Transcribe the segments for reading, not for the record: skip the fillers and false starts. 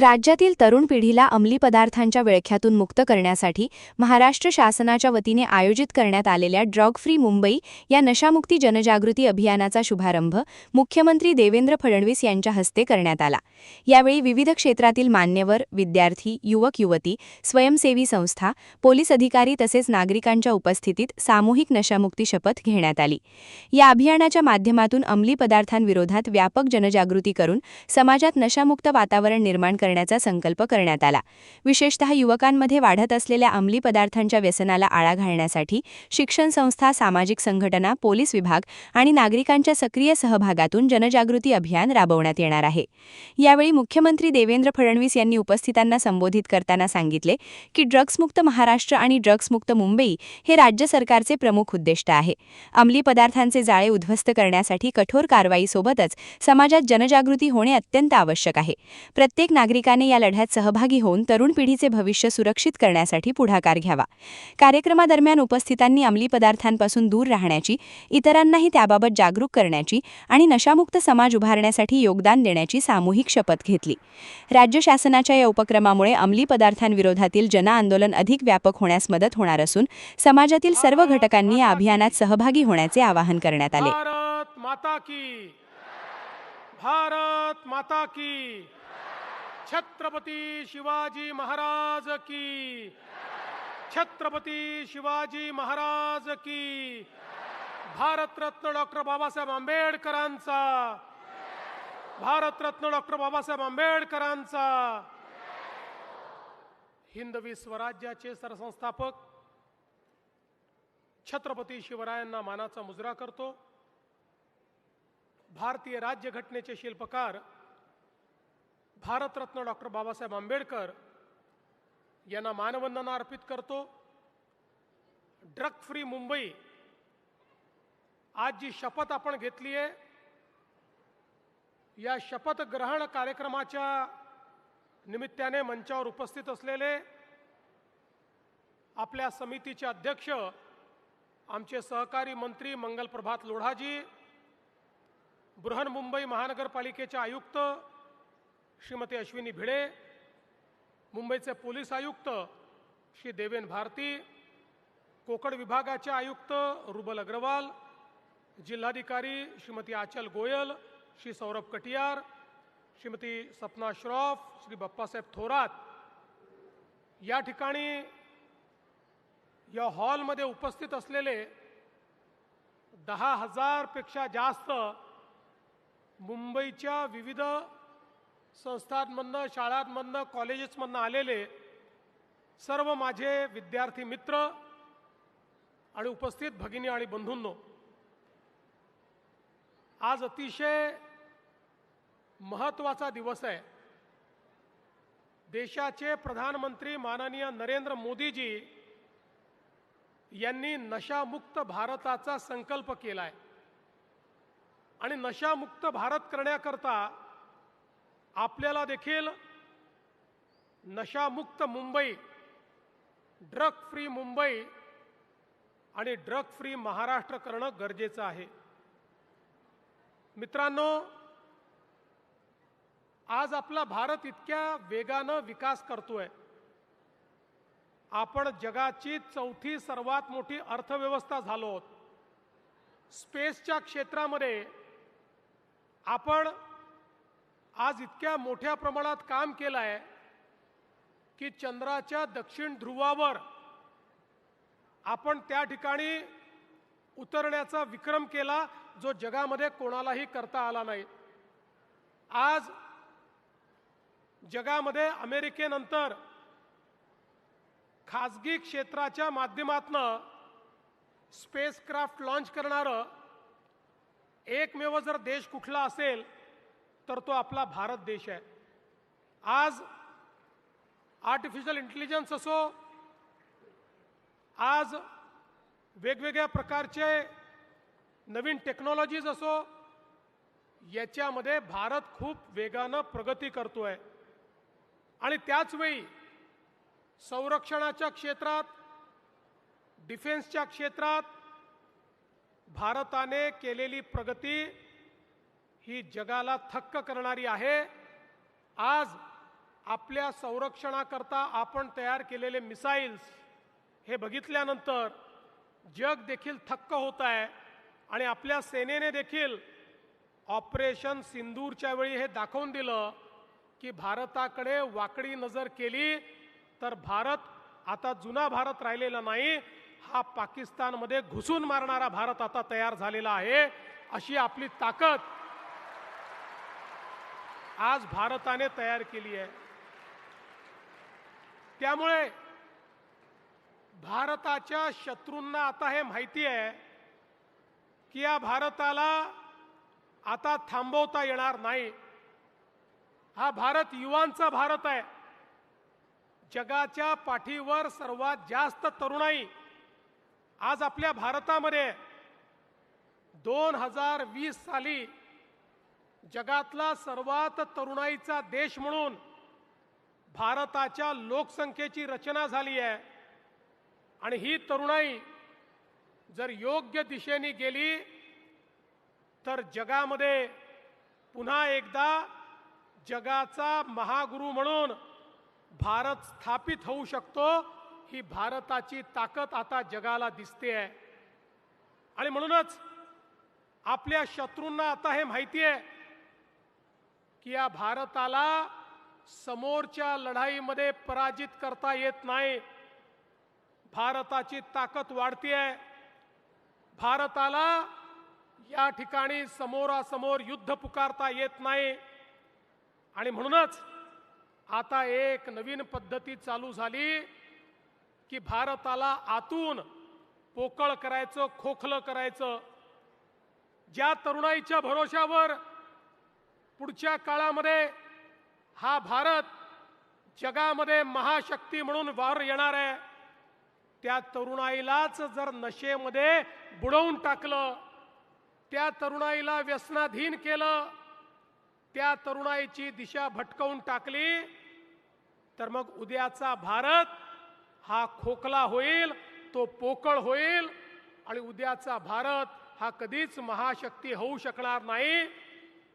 राज्यातील तरुण पिढीला अंमली पदार्थांच्या विळख्यातून मुक्त करण्यासाठी महाराष्ट्र शासनाच्या वतीने आयोजित करण्यात आलेल्या ड्रग फ्री मुंबई या नशामुक्ती जनजागृती अभियानाचा शुभारंभ मुख्यमंत्री देवेंद्र फडणवीस यांच्या हस्ते करण्यात आला। यावेळी विविध क्षेत्रातील मान्यवर, विद्यार्थी, युवक-युवती, स्वयंसेवी संस्था, पोलीस अधिकारी तसेच नागरिकांच्या उपस्थितीत सामूहिक नशामुक्ती शपथ घेण्यात आली। या अभियानाच्या माध्यमातून अंमली पदार्थांविरोधात व्यापक जनजागृती करून समाजात नशामुक्त वातावरण निर्माण करण्याचा संकल्प करण्यात आला। विशेषतः युवकांमध्ये वाढत असलेल्या अंमली पदार्थांच्या व्यसनाला आळा घालण्यासाठी शिक्षण संस्था, सामाजिक संघटना, पोलीस विभाग आणि नागरिकांच्या सक्रिय सहभागातून जनजागृती अभियान राबवण्यात येणार आहे। यावेळी मुख्यमंत्री देवेंद्र फडणवीस यांनी उपस्थितांना संबोधित करताना सांगितले की ड्रग्समुक्त महाराष्ट्र आणि ड्रग्समुक्त मुंबई हे राज्य सरकारचे प्रमुख उद्दिष्ट आहे। अंमली पदार्थांचे जाळे उद्ध्वस्त करण्यासाठी कठोर कारवाईसोबतच समाजात जनजागृती होणे अत्यंत आवश्यक आहे। प्रत्येक नागरिकाने या लढ्यात सहभागी होऊन तरुण पिढीचे भविष्य सुरक्षित करण्यासाठी पुढाकार घ्यावा। कार्यक्रमादरम्यान उपस्थितांनी अंमली पदार्थांपासून दूर राहण्याची, इतरांनाही त्याबाबत जागरूक करण्याची आणि नशामुक्त समाज उभारण्यासाठी योगदान देण्याची सामूहिक शपथ घेतली। राज्य शासनाच्या या उपक्रमामुळे अंमली पदार्थांविरोधातील जनआंदोलन अधिक व्यापक होण्यास मदत होणार असून समाजातील सर्व घटकांनी या अभियानात सहभागी होण्याचे आवाहन करण्यात आले। भारत माता की, भारत माता की, छत्रपती शिवाजी महाराज की, छत्रपती शिवाजी महाराज की, भारतरत्न डॉक्टर बाबासाहेब आंबेडकरांचा, भारतरत्न डॉक्टर बाबासाहेब आंबेडकरांचा। हिंदवी स्वराज्याचे सरसंस्थापक छत्रपती शिवरायांना मानाचा मुजरा करतो। भारतीय राज्यघटनेचे शिल्पकार भारतरत्न डॉक्टर बाबासाहेब आंबेडकर यांना मानवंदना अर्पित करतो। ड्रग फ्री मुंबई आज जी शपथ आपण घेतली आहे, या शपथ ग्रहण कार्यक्रमाच्या निमित्ताने मंचावर उपस्थित असलेले आपल्या समितीचे अध्यक्ष, आमचे सहकारी मंत्री मंगलप्रभात लोढाजी, बृहन्मुंबई महानगरपालिकेचे आयुक्त श्रीमती अश्विनी भिडे, मुंबईचे पोलीस आयुक्त श्री देवेन भारती, कोकण विभागाचे आयुक्त रुबल अग्रवाल, जिल्हाधिकारी श्रीमती आचल गोयल, श्री सौरभ कटियार, श्रीमती सपना श्रॉफ, श्री बाप्पासाहेब थोरात, या ठिकाणी या हॉलमध्ये उपस्थित असलेले 10,000 पेक्षा जास्त मुंबईच्या विविध संस्थांमधनं, शाळांमधनं, कॉलेजेसमधनं आलेले सर्व माझे विद्यार्थी मित्र आणि उपस्थित भगिनी आणि बंधूंनो, आज अतिशय महत्त्वाचा दिवस आहे। देशाचे प्रधानमंत्री माननीय नरेंद्र मोदीजी यांनी नशामुक्त भारताचा संकल्प केला आहे आणि नशामुक्त भारत करण्याकरता आपल्याला देखील नशामुक्त मुंबई, ड्रग फ्री मुंबई आणि ड्रग फ्री महाराष्ट्र करणं गरजेचं आहे। मित्रांनो, आज आपला भारत इतक्या वेगानं विकास करतोय। आपण जगाची चौथी सर्वात मोठी अर्थव्यवस्था झालो आहोत। स्पेसच्या क्षेत्रामध्ये आपण आज इतक्या मोठ्या प्रमाणात काम केलं आहे की चंद्राच्या दक्षिण ध्रुवावर आपण त्या ठिकाणी उतरण्याचा विक्रम केला, जो जगामध्ये कोणालाही करता आला नाही। आज जगामध्ये अमेरिकेनंतर खाजगी क्षेत्राच्या माध्यमातून स्पेसक्राफ्ट लॉन्च करणारं एकमेव जर देश कुठला असेल तर तो आपला भारत देश आहे। आज आर्टिफिशियल इंटेलिजन्स असो, आज वेगवेगळ्या प्रकारचे नवीन टेक्नॉलॉजीज असो, याच्यामध्ये भारत खूप वेगानं प्रगती करतोय आणि त्याच वेळी संरक्षणाच्या क्षेत्रात, डिफेन्सच्या क्षेत्रात भारताने केलेली प्रगती ही जगाला थक्क करणारी आहे। आज आपल्या संरक्षणाकरता आपण तयार केलेले मिसाईल्स हे बघितल्यानंतर जग देखील थक्क होत आहे आणि आपल्या सेनेने देखील ऑपरेशन सिंदूरच्या वेळी हे दाखवून दिलं की भारताकडे वाकडी नजर केली तर भारत आता जुना भारत राहिलेला नाही, हा पाकिस्तानमध्ये घुसून मारणारा भारत आता तयार झालेला आहे। अशी आपली ताकद आज भारताने तयार केली आहे। त्यामुळे भारताच्या शत्रूंना आता हे माहिती आहे की या भारताला आता थांबवता येणार नाही। हा भारत युवांचा भारत आहे। जगाच्या पाठीवर सर्वात जास्त तरुणाई आज आपल्या भारतामध्ये 2020 साली जगातला सर्वात तरुणाईचा देश म्हणून भारताच्या लोकसंख्येची रचना झाली आहे आणि ही तरुणाई जर योग्य दिशेने गेली तर जगामध्ये पुन्हा एकदा जगाचा महागुरु म्हणून भारत स्थापित होऊ शकतो। ही भारताची ताकद आता जगाला दिसते आहे आणि म्हणूनच आपल्या शत्रूंना आता हे माहिती आहे की या भारताला समोरच्या लढाईमध्ये पराजित करता येत नाही। भारताची ताकद वाढते आहे। भारताला या ठिकाणी समोरासमोर युद्ध पुकारता येत नाही आणि म्हणूनच आता एक नवीन पद्धती चालू झाली की भारताला आतून पोकळ करायचं, खोखलं करायचं। ज्या तरुणाईच्या भरोशावर पुढच्या काळामध्ये हा भारत जगामध्ये महाशक्ती म्हणून वर येणार आहे, त्या तरुणाईलाच जर नशेमध्ये बुडवून टाकलं, त्या तरुणाईला व्यसनाधीन केलं, त्या तरुणाईची दिशा भटकवून टाकली तर मग उद्याचा भारत हा खोखला होईल, तो पोकळ होईल आणि उद्याचा भारत हा कधीच महाशक्ती होऊ शकणार नाही।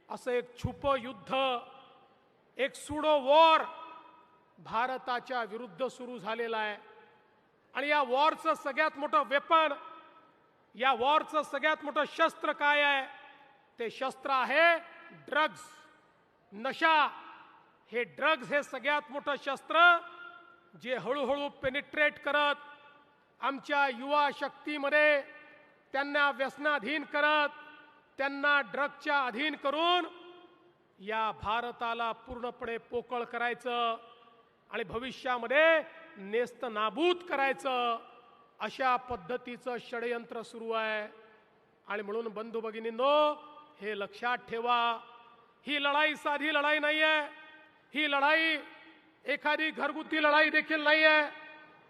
असं एक छुप युद्ध, एक सुडो वॉर भारताच्या विरुद्ध सुरू झालेला आहे आणि या वॉरचं सगळ्यात मोठं वेपन, या वॉरचं सगळ्यात मोठं शस्त्र काय आहे? ते शस्त्र आहे ड्रग्ज, नशा। हे ड्रग्ज हे सगळ्यात मोठं शस्त्र जे हळूहळू पेनिट्रेट करत आमच्या युवा शक्तीमध्ये त्यांना व्यसनाधीन करत, त्यांना ड्रग्जच्या अधीन करून या भारताला पूर्णपणे पोकळ करायचं आणि भविष्यामध्ये नेस्तनाबूत करायचं, अशा पद्धतीचं षडयंत्र सुरू आहे। आणि म्हणून बंधू भगिनींनो, हे लक्षात ठेवा, ही लढाई साधी लढाई नाही आहे। ही लढाई एखादी घरगुती लढाई देखील नाही आहे,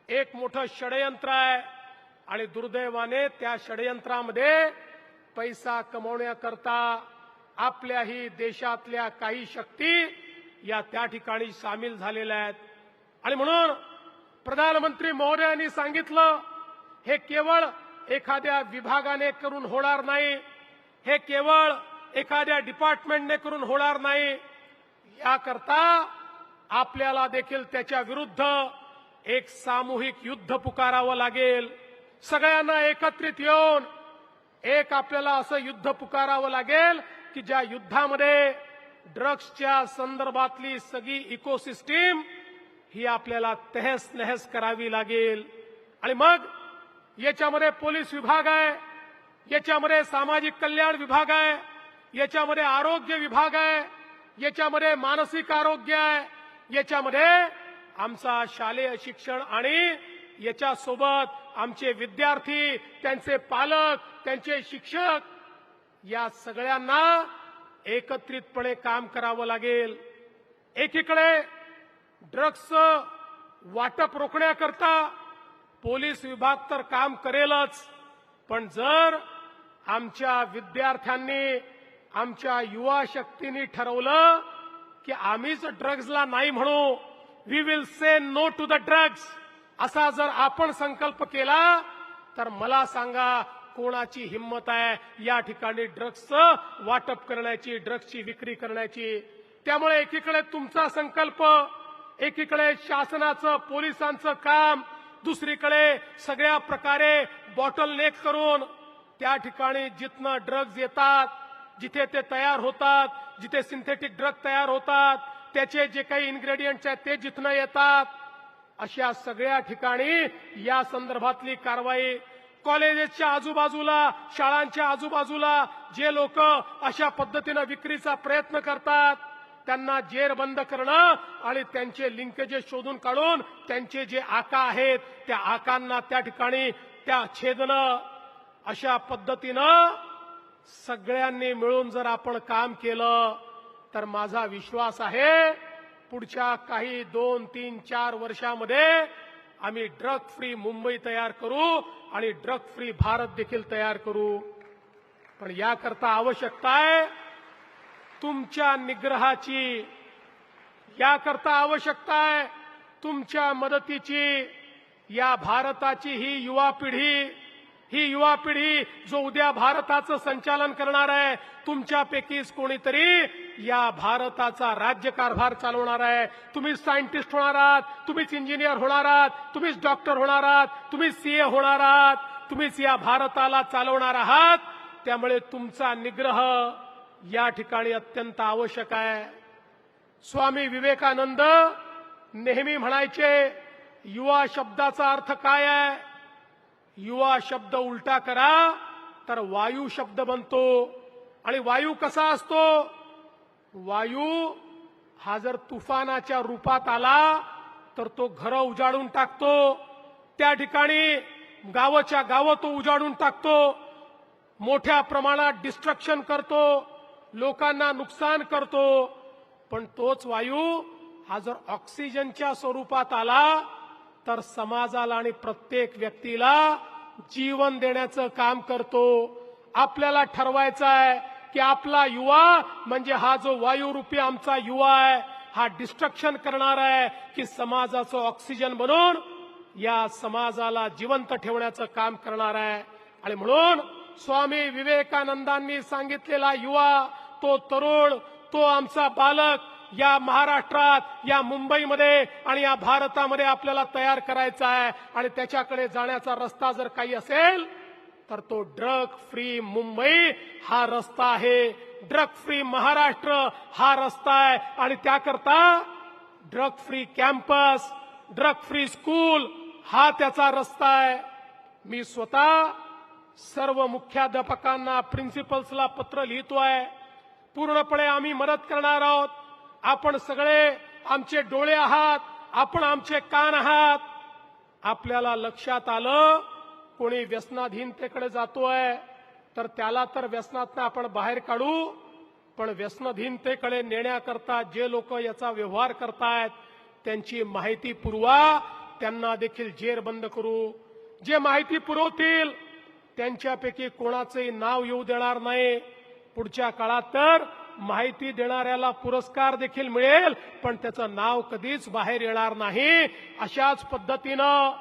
एक मोठं षडयंत्र आहे आणि दुर्दैवाने त्या षडयंत्रामध्ये पैसा कमवण्याकरता आपल्याही देशातल्या काही शक्ती या त्या ठिकाणी सामील झालेल्या आहेत। आणि म्हणून प्रधानमंत्री महोदयांनी सांगितलं, हे केवळ एखाद्या विभागाने करून होणार नाही, हे केवळ एखाद्या डिपार्टमेंटने करून होणार नाही। याकरता आपल्याला देखील त्याच्या विरुद्ध एक सामूहिक युद्ध पुकारावं लागेल। सगळ्यांना एकत्रित येऊन एक आपल्याला असं युद्ध पुकारावं लागेल की ज्या युद्धामध्ये ड्रग्सच्या संदर्भातली सगळी इकोसिस्टीम ही आपल्याला तहस नहस करावी लागेल। आणि मग याच्यामध्ये पोलीस विभाग आहे, याच्यामध्ये सामाजिक कल्याण विभाग आहे, याच्यामध्ये आरोग्य विभाग आहे, याच्यामध्ये मानसिक आरोग्य आहे, याच्यामध्ये आमचा शालेय शिक्षण आणि याच्यासोबत आमचे विद्यार्थी, त्यांचे पालक, त्यांचे शिक्षक, या सगळ्यांना एकत्रितपणे काम करावं लागेल। एकीकडे ड्रग्सचं वाटप रोखण्याकरता पोलीस विभाग तर काम करेलच, पण जर आमच्या विद्यार्थ्यांनी, आमच्या युवा शक्तींनी ठरवलं की आम्हीच ड्रग्सला नाही म्हणू, we will say no to the drugs, असा जर आपण संकल्प केला तर मला सांगा कोणाची हिंमत आहे या ठिकाणी ड्रग्सचं वाटप करण्याची, ड्रग्सची विक्री करण्याची। त्यामुळे एकीकडे तुमचा संकल्प, एकीकडे शासनाचं पोलिसांचं काम, दुसरीकडे सगळ्या प्रकारे बॉटलनेक करून त्या ठिकाणी जिथनं ड्रग्ज येतात, जिथे ते तयार होतात, जिथे सिंथेटिक ड्रग तयार होतात, त्याचे जे काही इन्ग्रेडियंट्स आहेत ते जिथनं येतात, अशा सगळ्या ठिकाणी या संदर्भातली कारवाई, कॉलेजेसच्या आजूबाजूला, शाळांच्या आजूबाजूला जे लोक अशा पद्धतीनं विक्रीचा प्रयत्न करतात त्यांना जेरबंद करणं आणि त्यांचे लिंकेजेस शोधून काढून त्यांचे जे आका आहेत त्या आकांना त्या ठिकाणी त्या छेदणं, अशा पद्धतीनं सगळ्यांनी मिळून जर आपण काम केलं तर माझा विश्वास आहे पुढच्या काही 2, 3, 4 वर्षामध्ये आम्ही ड्रग फ्री मुंबई तयार करू आणि ड्रग फ्री भारत देखील तयार करू. पण याकरता आवश्यकता आहे तुमच्या निग्रहाची, याकरता आवश्यकता आहे तुमच्या मदतीची. या भारताची ही युवा पिढी जो उद्या भारताचं संचालन करणार आहे, तुमच्यापैकीच कोणीतरी या भारताचा राज्यकारभार चालवणार आहे. तुम्ही सायंटिस्ट होणार आहात, तुम्हीच इंजिनियर होणार आहात, तुम्हीच डॉक्टर होणार आहात, तुम्हीच सीए होणार आहात, तुम्हीच या भारताला चालवणार आहात. त्यामुळे तुमचा निग्रह या ठिकाणी अत्यंत आवश्यक आहे. स्वामी विवेकानंद नेहमी म्हणायचे, युवा शब्दाचा अर्थ काय आहे? युवा शब्द उलटा करा तर वायू शब्द बनतो. आणि वायू कसा असतो? वायू हा जर तुफानाच्या रूपात आला तर तो घरं उजाडून टाकतो, त्या ठिकाणी गावाच्या गावं तो उजाडून टाकतो, मोठ्या प्रमाणात डिस्ट्रक्शन करतो, लोकांना नुकसान करतो. पण तोच वायू हा जर ऑक्सिजनच्या स्वरूपात आला तर समाजाला आणि प्रत्येक व्यक्तीला जीवन देण्याचं काम करतो. आपल्याला ठरवायचं आहे की आपला युवा म्हणजे हा जो वायुरूपी आमचा युवा आहे, हा डिस्ट्रक्शन करणार आहे की समाजाचं ऑक्सिजन बनून या समाजाला जिवंत ठेवण्याचं काम करणार आहे. आणि म्हणून स्वामी विवेकानंदांनी सांगितलेला युवा, तो तरुण, तो आमचा बालक या महाराष्ट्रात, या मुंबईमध्ये आणि या भारतामध्ये आपल्याला तयार करायचा आहे. आणि त्याच्याकडे जाण्याचा रस्ता जर काही असेल तर तो ड्रग फ्री मुंबई हा रस्ता आहे, ड्रग फ्री महाराष्ट्र हा रस्ता आहे. आणि त्याकरता drug free campus, drug free school हा त्याचा रस्ता आहे. मी स्वतः सर्व मुख्याध्यापकांना, प्रिन्सिपल्सला पत्र लिहितोय. पूर्णपणे आम्ही मदत करणार आहोत. आपण सगळे आमचे डोळे आहात, आपण आमचे कान आहात. आपल्याला लक्षात आलं कोणी व्यसनाधीनतेकडे जातोय तर त्याला तर व्यसनातनं आपण बाहेर काढू, पण व्यसनाधीनतेकडे नेण्याकरता जे लोक याचा व्यवहार करतायत त्यांची माहिती पुरवा, त्यांना देखील जेरबंद करू. जे माहिती पुरवतील त्यांच्यापैकी कोणाचंही नाव येऊ देणार नाही. पुढच्या काळात तर माहिती देणाऱ्याला पुरस्कार देखील मिळेल, पण त्याचं नाव कधीच बाहेर येणार नाही. अशाच पद्धतीनं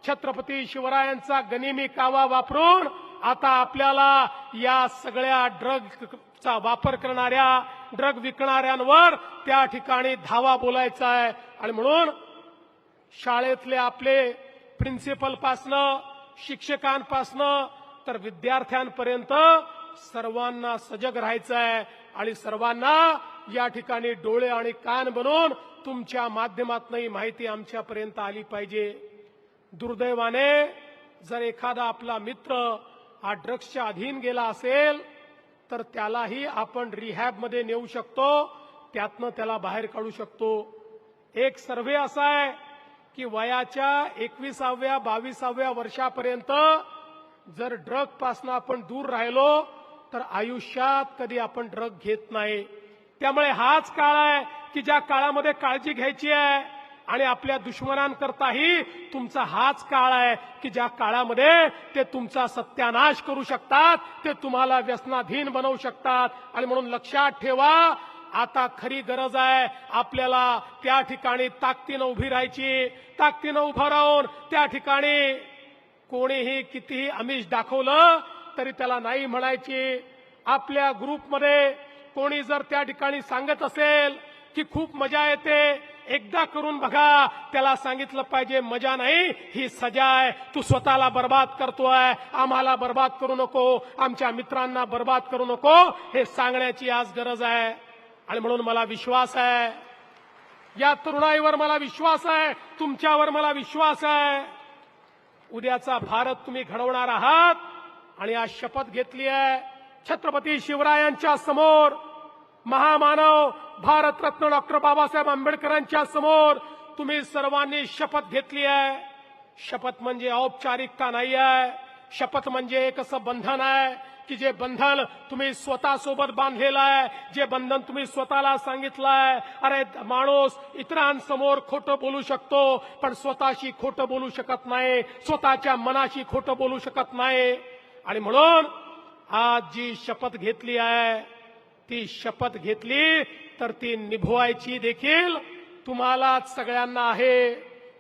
छत्रपती शिवरायांचा गनिमी कावा वापरून आता आपल्याला या सगळ्या ड्रगचा वापर करणाऱ्या, ड्रग विकणाऱ्यांवर त्या ठिकाणी धावा बोलायचा आहे. आणि म्हणून शाळेतले आपले प्रिन्सिपलपासनं, शिक्षकांपासनं तर विद्यार्थ्यांपर्यंत सर्वांना सजग राहायचं आहे. आणि सर्वांना या ठिकाणी डोळे आणि कान बनून तुमच्या माध्यमातून ही माहिती आमच्यापर्यंत आली पाहिजे. दुर्दैवाने जर एखादा आपला मित्र हा ड्रग्सच्या अधीन गेला असेल तर त्यालाही आपण रिहॅबमध्ये नेऊ शकतो, त्यातनं त्याला बाहेर काढू शकतो. एक सर्व्हे असा आहे की वयाच्या 21व्या 22व्या वर्षापर्यंत जर ड्रग पासून आपण दूर राहिलो तर आयुष्यात कधी आपण ड्रग घेत नाही. त्यामुळे हाच काळ आहे की ज्या काळामध्ये काळजी घ्यायची आहे. आणि आपल्या दुश्मनांकरताही तुमचा हाच काळ आहे की ज्या काळामध्ये ते तुमचा सत्यानाश करू शकतात, ते तुम्हाला व्यसनाधीन बनवू शकतात. आणि म्हणून लक्षात ठेवा, आता खरी गरज आहे आपल्याला त्या ठिकाणी ताकदीनं उभी राहायची. ताकदीनं उभं राहून त्या ठिकाणी कोणीही कितीही आमिष दाखवलं तरी त्याला नाही म्हणायची. आपल्या ग्रुपमध्ये कोणी जर त्या ठिकाणी सांगत असेल की खूप मजा येते, एकदा करून बघा. त्याला सांगितलं पाहिजे मजा नाही, ही सजा आहे. तू स्वतःला बर्बाद करतोय, आम्हाला बर्बाद करू नको, आमच्या मित्रांना बर्बाद करू नको, हे सांगण्याची आज गरज आहे. आणि म्हणून मला विश्वास आहे, या तरुणाईवर मला विश्वास आहे, तुमच्यावर मला विश्वास आहे. उद्याचा भारत तुम्ही घडवणार आहात आणि आज शपथ घेतली आहे छत्रपती शिवरायांच्या समोर, महामानव भारतरत्न डॉक्टर बाबासाहेब आंबेडकरांच्या समोर तुम्ही सर्वांनी शपथ घेतली आहे. शपथ म्हणजे औपचारिकता नाही आहे. शपथ म्हणजे एक असं बंधन आहे की जे बंधन तुम्ही स्वतःसोबत बांधलेलं आहे, जे बंधन तुम्ही स्वतःला सांगितलं आहे. अरे माणूस इतरांसमोर खोटं बोलू शकतो, पण स्वतःशी खोटं बोलू शकत नाही, स्वतःच्या मनाशी खोटं बोलू शकत नाही. आणि म्हणून आज जी शपथ घेतली आहे, ती शपथ घेतली तर ती निभवायची देखील तुम्हाला सगळ्यांना आहे.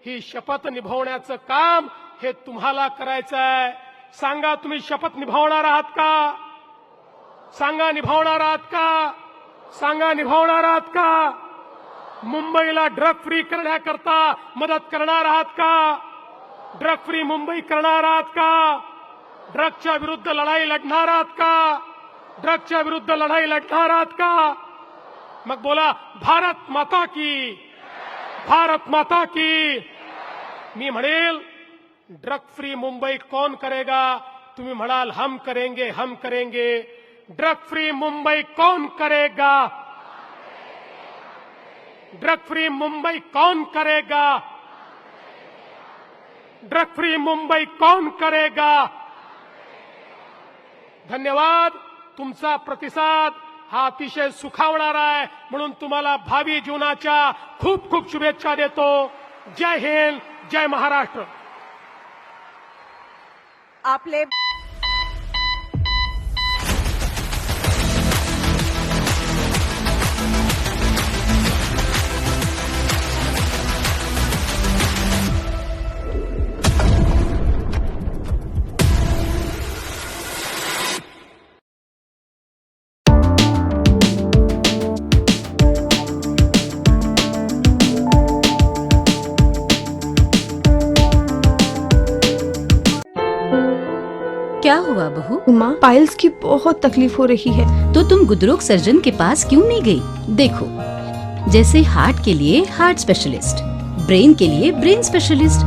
ही शपथ निभवण्याचं काम हे तुम्हाला करायचं आहे. सांगा, तुम्ही शपथ निभावणार आहात का? सांगा, निभावणार आहात का? सांगा, निभावणार आहात का? मुंबईला ड्रग फ्री करण्याकरता मदत करणार आहात का? ड्रग फ्री मुंबई करणार आहात का? ड्रगच्या विरुद्ध लढाई लढणार आहात का? ड्रगच्या विरुद्ध लढाई लढणार आहात का? मग बोला, भारत माता की, भारत माता की. मी म्हणेल, ड्रग फ्री मुंबई कौन करेगा? तुम्ही म्हणाल हम करेंगे, हम करेंगे. ड्रग फ्री मुंबई कौन करेगा? ड्रग फ्री मुंबई कौन करेगा? ड्रग फ्री मुंबई कौन करेगा? धन्यवाद. तुमचा प्रतिसाद हा अतिशय सुखावणारा आहे, म्हणून तुम्हाला भावी जीवनाच्या खूप खूप शुभेच्छा देतो. जय हिंद, जय महाराष्ट्र. आपले क्या हुआ बहू? माँ, पाइल्स की बहुत तकलीफ हो रही है. तो तुम गुदरोग सर्जन के पास क्यों नहीं गई? देखो, जैसे हार्ट के लिए हार्ट स्पेशलिस्ट, ब्रेन के लिए ब्रेन स्पेशलिस्ट,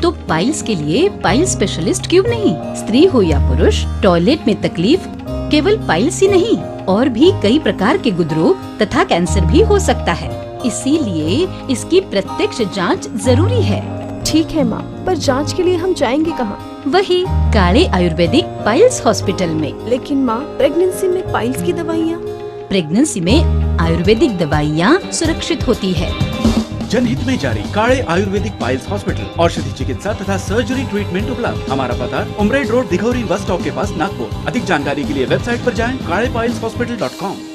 तो पाइल्स के लिए पाइल्स स्पेशलिस्ट क्यों नहीं? स्त्री हो या पुरुष, टॉयलेट में तकलीफ केवल पाइल्स ही नहीं, और भी कई प्रकार के गुदरोग तथा कैंसर भी हो सकता है. इसीलिए इसकी प्रत्यक्ष जांच जरूरी है. ठीक है माँ, पर जांच के लिए हम जाएंगे कहाँ? वही काले आयुर्वेदिक पाइल्स हॉस्पिटल में. लेकिन माँ, प्रेगनेंसी में पाइल्स की दवाइयाँ. प्रेगनेंसी में आयुर्वेदिक दवाइयाँ सुरक्षित होती है. जनहित में जारी. काळे आयुर्वेदिक पाइल्स हॉस्पिटल, औषधि चिकित्सा तथा सर्जरी ट्रीटमेंट उपलब्ध. हमारा पता उमरेड रोड, दिघौरी बस स्टॉप के पास, नागपुर. अधिक जानकारी के लिए वेबसाइट पर जाएं kaalepailshhospital.com.